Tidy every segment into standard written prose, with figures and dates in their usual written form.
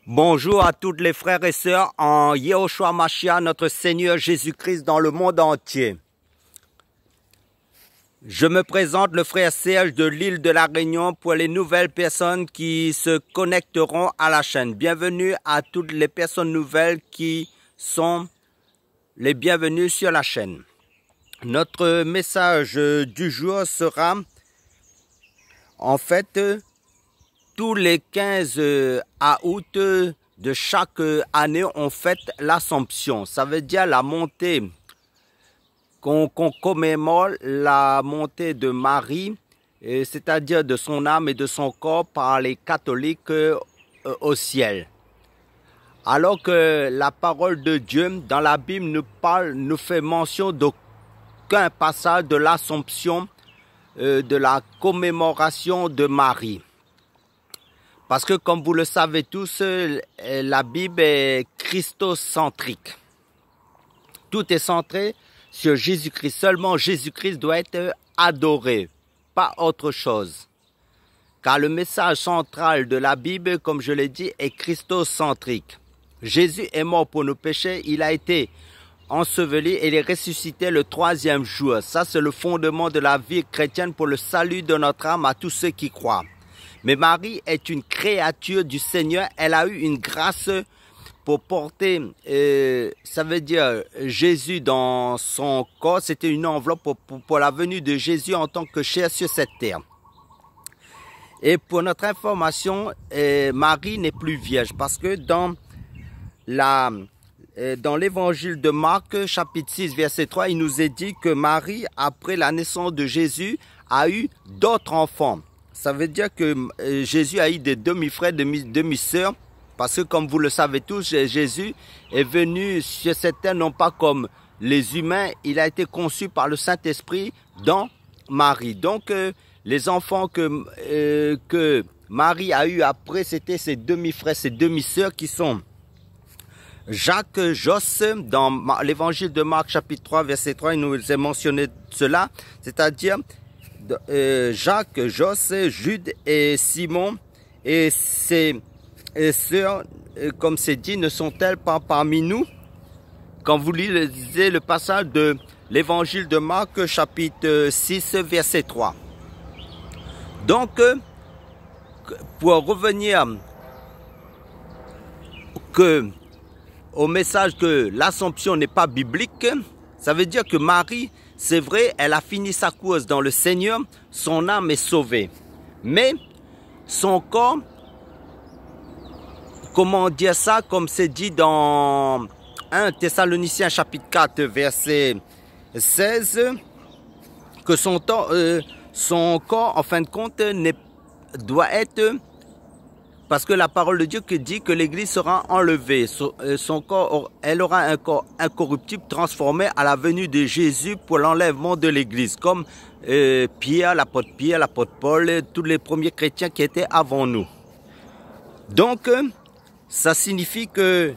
Bonjour à tous les frères et sœurs en Yehoshua Mashiach, notre Seigneur Jésus-Christ dans le monde entier. Je me présente le frère Serge de l'île de la Réunion pour les nouvelles personnes qui se connecteront à la chaîne. Bienvenue à toutes les personnes nouvelles qui sont les bienvenues sur la chaîne. Notre message du jour sera en fait tous les 15 août de chaque année, on fête l'Assomption. Ça veut dire la montée, qu'on commémore la montée de Marie, c'est-à-dire de son âme et de son corps par les catholiques au ciel. Alors que la parole de Dieu dans la Bible nous fait mention d'aucun passage de l'Assomption, de la commémoration de Marie. Parce que comme vous le savez tous, la Bible est christocentrique. Tout est centré sur Jésus-Christ. Seulement Jésus-Christ doit être adoré, pas autre chose. Car le message central de la Bible, comme je l'ai dit, est christocentrique. Jésus est mort pour nos péchés, il a été enseveli et il est ressuscité le 3e jour. Ça, c'est le fondement de la vie chrétienne pour le salut de notre âme à tous ceux qui croient. Mais Marie est une créature du Seigneur. Elle a eu une grâce pour porter, ça veut dire Jésus dans son corps. C'était une enveloppe pour la venue de Jésus en tant que chair sur cette terre. Et pour notre information, Marie n'est plus vierge parce que dans l'évangile de Marc, chapitre 6, verset 3, il nous est dit que Marie, après la naissance de Jésus, a eu d'autres enfants. Ça veut dire que Jésus a eu des demi-frères, demi-sœurs, parce que comme vous le savez tous, Jésus est venu sur cette terre non pas comme les humains, il a été conçu par le Saint-Esprit dans Marie. Donc les enfants que Marie a eu après, c'était ses demi-frères, ses demi-sœurs qui sont Jacques, Jos, dans l'évangile de Marc chapitre 3, verset 3, il nous est mentionné cela, c'est-à-dire Jacques, Jos, Jude et Simon et ses sœurs, comme c'est dit, ne sont-elles pas parmi nous? Quand vous lisez le passage de l'évangile de Marc, chapitre 6, verset 3. Donc, pour revenir au message que l'Assomption n'est pas biblique, ça veut dire que Marie, c'est vrai, elle a fini sa course dans le Seigneur, son âme est sauvée. Mais son corps, comment dire ça, comme c'est dit dans 1 Thessaloniciens chapitre 4, verset 16, que son corps, en fin de compte, doit être... Parce que la parole de Dieu dit que l'Église sera enlevée. Son corps, elle aura un corps incorruptible transformé à la venue de Jésus pour l'enlèvement de l'Église. Comme Pierre, l'apôtre Paul, tous les premiers chrétiens qui étaient avant nous. Donc, ça signifie que,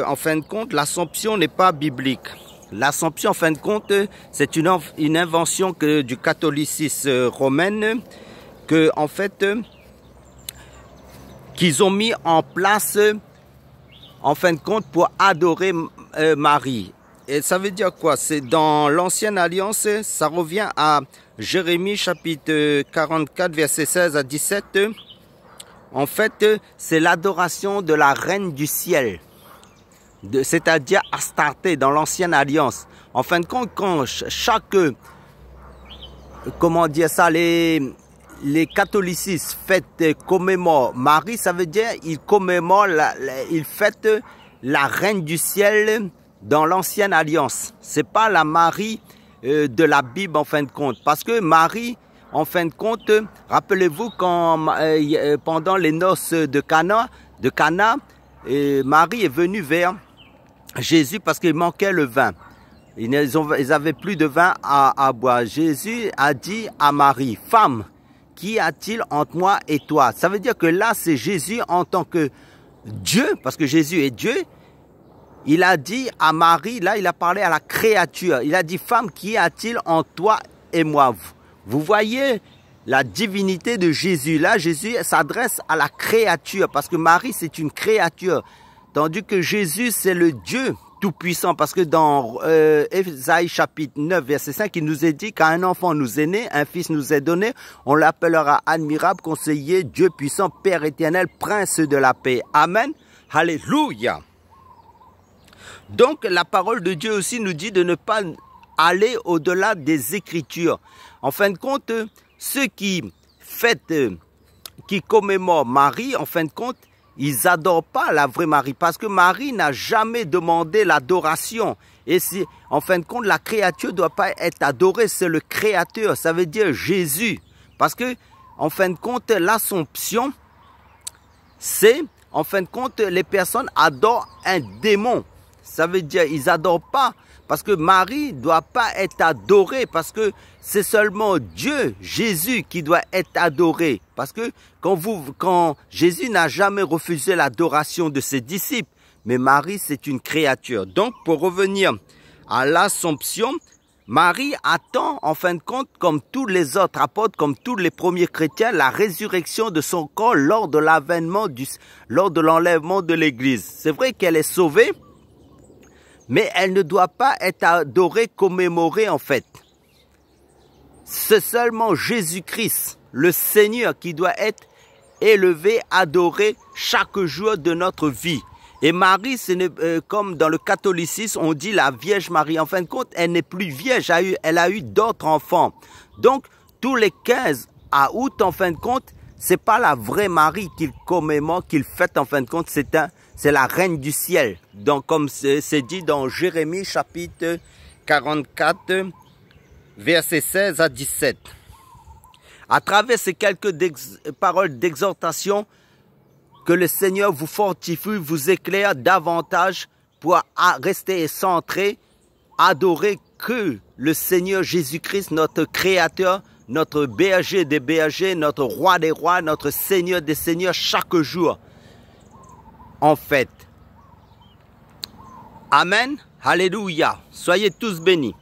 en fin de compte, l'Assomption n'est pas biblique. L'Assomption, en fin de compte, c'est une invention du catholicisme romain que, en fait, qu'ils ont mis en place, en fin de compte, pour adorer Marie. Et ça veut dire quoi? C'est dans l'Ancienne Alliance, ça revient à Jérémie chapitre 44, verset 16 à 17. En fait, c'est l'adoration de la reine du ciel, c'est-à-dire Astarté dans l'Ancienne Alliance. En fin de compte, quand chaque, comment dire ça, les catholicistes fêtent, commémorent Marie, ça veut dire ils commémorent, ils fêtent la reine du ciel dans l'ancienne alliance. C'est pas la Marie de la Bible en fin de compte. Parce que Marie, en fin de compte, rappelez-vous quand pendant les noces de Cana, Marie est venue vers Jésus parce qu'il manquait le vin. Ils avaient plus de vin à boire. Jésus a dit à Marie, femme, qu'y a-t-il entre moi et toi? Ça veut dire que là, c'est Jésus en tant que Dieu, parce que Jésus est Dieu. Il a dit à Marie, là, il a parlé à la créature. Il a dit, femme, qu'y a-t-il entre toi et moi? Vous voyez la divinité de Jésus. Là, Jésus s'adresse à la créature parce que Marie, c'est une créature. Tandis que Jésus, c'est le Dieu tout-puissant. Parce que dans Ésaïe chapitre 9, verset 5, il nous est dit qu'un enfant nous est né, un fils nous est donné. On l'appellera admirable, conseiller, Dieu puissant, Père éternel, prince de la paix. Amen. Alléluia. Donc, la parole de Dieu aussi nous dit de ne pas aller au-delà des Écritures. En fin de compte, ceux qui fêtent, qui commémorent Marie, en fin de compte, ils n'adorent pas la vraie Marie parce que Marie n'a jamais demandé l'adoration. Et si, en fin de compte, la créature ne doit pas être adorée, c'est le Créateur, ça veut dire Jésus. Parce que, en fin de compte, l'Assomption, c'est, en fin de compte, les personnes adorent un démon. Ça veut dire ils n'adorent pas. Parce que Marie ne doit pas être adorée, parce que c'est seulement Dieu, Jésus, qui doit être adoré. Parce que quand Jésus n'a jamais refusé l'adoration de ses disciples, mais Marie, c'est une créature. Donc, pour revenir à l'Assomption, Marie attend, en fin de compte, comme tous les autres apôtres, comme tous les premiers chrétiens, la résurrection de son corps lors de l'enlèvement de l'Église. C'est vrai qu'elle est sauvée, mais elle ne doit pas être adorée, commémorée en fait. C'est seulement Jésus-Christ, le Seigneur, qui doit être élevé, adoré chaque jour de notre vie. Et Marie, comme dans le catholicisme, on dit la Vierge Marie. En fin de compte, elle n'est plus vierge, elle a eu d'autres enfants. Donc, tous les 15 août, en fin de compte, c'est pas la vraie Marie qu'il commémore, qu'il fête en fin de compte, c'est la reine du ciel. Donc, comme c'est dit dans Jérémie chapitre 44, versets 16 à 17. À travers ces quelques paroles d'exhortation, que le Seigneur vous fortifie, vous éclaire davantage pour rester centré, adorer que le Seigneur Jésus-Christ, notre Créateur, notre berger des bergers, notre roi des rois, notre Seigneur des seigneurs chaque jour. En fait. Amen. Alléluia. Soyez tous bénis.